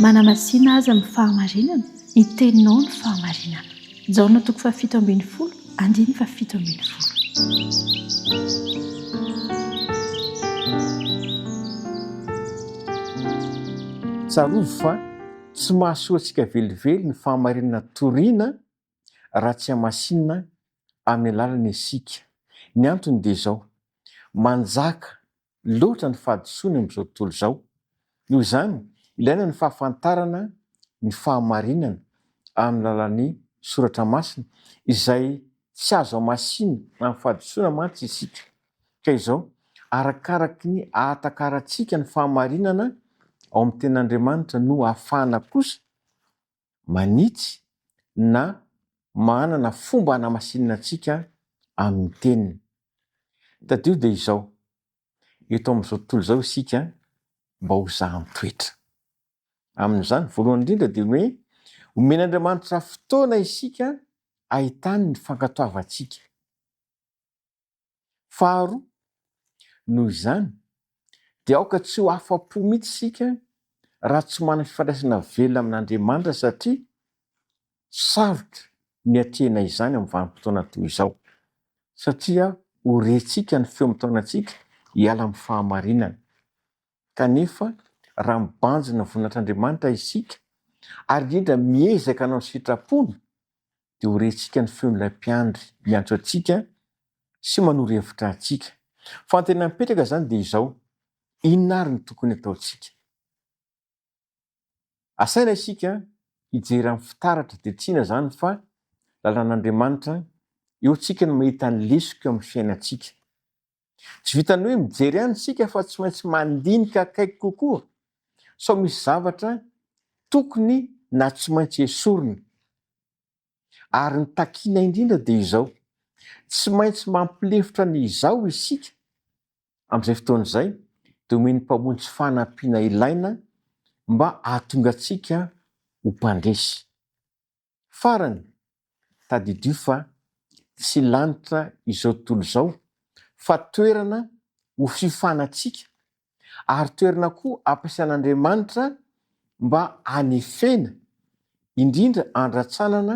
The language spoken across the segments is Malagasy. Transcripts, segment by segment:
Manamasinana azy amin'ny fahamarinana, ny teninao ny fahamarinana. Jaona 7:70, andiny 7:70. Tsarovy fa tsy mahasoa antsika velively ny fahamarinana toriana raha tsy hamasinina amin'ny alalany isika. Ny antony dia izao: manjaka loatra ny fahadisoana amin'izao tontolo izao. Noho izany, ilaina ny fahafantarana ny fahamarinana amin'ny alalan'ny soratra masina izay tsy azo amasinina amin'ny fahadisoana mantsy isika. Ka izao, arakaraky ny ahatakarantsika ny fahamarinana ao amin'ny tenin'Andriamanitra no ahafahana kosa manitsy na manana fomba hanamasinana antsika amin'ny teniny. Tadio dia izao, eto amin'izao tontolo izao isika mba ho zaham-toetra. Amin'izany, voalohany indrindra dia hoe omen'Andriamanitra fotoana isika ahitany ny fankatoavantsika. Faharoa, noho izany dia aoka tsy ho afa-po mihitsy isika raha tsy manana fifandraisana velona amin'Andriamanitra, satria sarotra ny hatrehina izany amin'ny vanim-potoana toy izao. Satria ho rentsika ny feo amin-taonantsika hiala amin'ny fahamarinana. Kanefa raha mibanjina voninahitran'Andriamanitra isika ary indrindra miezaka hanao ny sitrapony, dia ho rentsika ny feon'ilay mpiandry miantso antsika sy manoro-hevitra antsika. Fa ny tena mipetraka izany dia izao: inona ary ny tokony ataontsika? Asaina isika hijery amin'ny fitaratra, dia tsyna izany fa lalàn'Andriamanitra eo antsika no mahita ny lesika eo amin'ny fiainantsika. Tsy vitany hoe mijery ihany isika fa tsy maintsy mandinika akaiky kokoa, sao misy zavatra tokony na tsy maintsy esorina. Ary ny takiana indrindra dia izao: tsy maintsy mampilefitra ny izao isika amin'izay fotoana izay, dia omeny mpamonjy fanampiana ilaina mba ahatonga antsika ho mpandresy. Farany, tadidio fa tsy lanitra izao tontolo izao, fa toerana ho fifanantsika, ary toerana koa ampiasain'Andriamanitra mba hanefena, indrindra andratsanana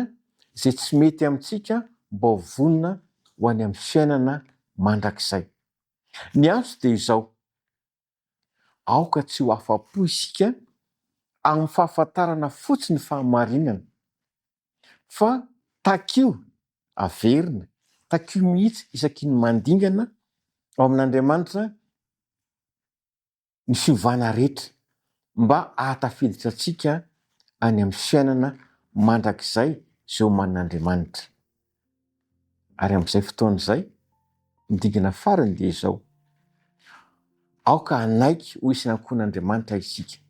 izay tsy mety amintsika, mba ho vonona ho any amin'ny fiainana mandrakizay. Ny antso dia izao: aoka tsy ho afa-po isika amin'ny fahafantarana fotsiny fahamarinana, fa takio averina, takio mihitsy isaky ny mandingana ao amin'Andriamanitra ny fiovana rehetra, mba ahatafiditra antsika any amin'ny fiainana mandrakizay izay omanin'Andriamanitra. Ary amin'izay fotoana izay, ny dingana farany dia izao: aoka hanaiky ho isy nankonan'Andriamanitra isika.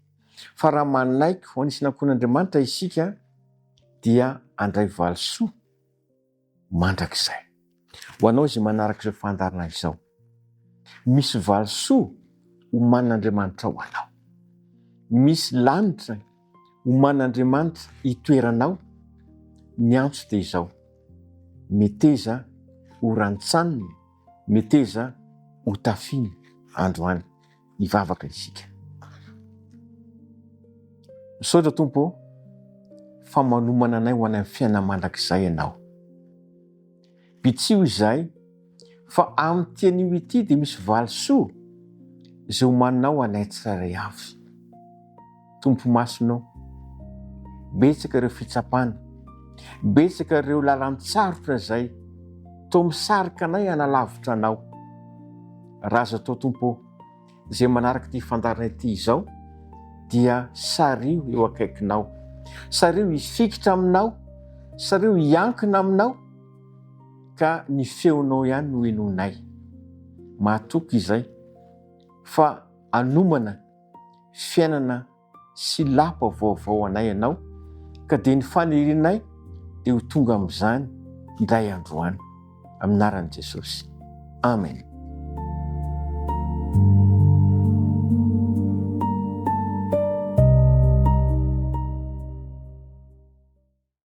Fa raha manaiky ho anisy nankonan'Andriamanitra isika, dia handray valosoa mandrakizay. Ho anao izay manaraka izao fandarina izao, misy valosoa omanin'Andriamanitra ho anao. Misy lanitra omanin'Andriamanitra hitoeranao. Ny antso dia izao: meteza ho rantsanina, meteza ho tafiana androany hivavaka isika. Misaotra Tompo fa manomana anay ho any amin'ny fiainana mandrakizay ianao. Bitsio izahay fa amin'ny tian'io ity dia misy valosoa izay omaninao anay tsirairay avy. Tompo masonao, betsaka ireo fitsapana, betsaka ireo lalan-tsarotra izay toa misarika anay hanalavitra anao. Raha azo atao Tompo, izay manaraka ity fandarina ity izao, dia sario eo akaikinao, sario hifikitra aminao, sario hiankina aminao, ka ny feonao ihany no henonay. Mahatoky izay fa hanomana fiainana sy lapa vaovao anay ianao, ka dia ny fanirianay dia ho tonga amin'izany indray androany, amin'ny anaran'i Jesosy. Amen.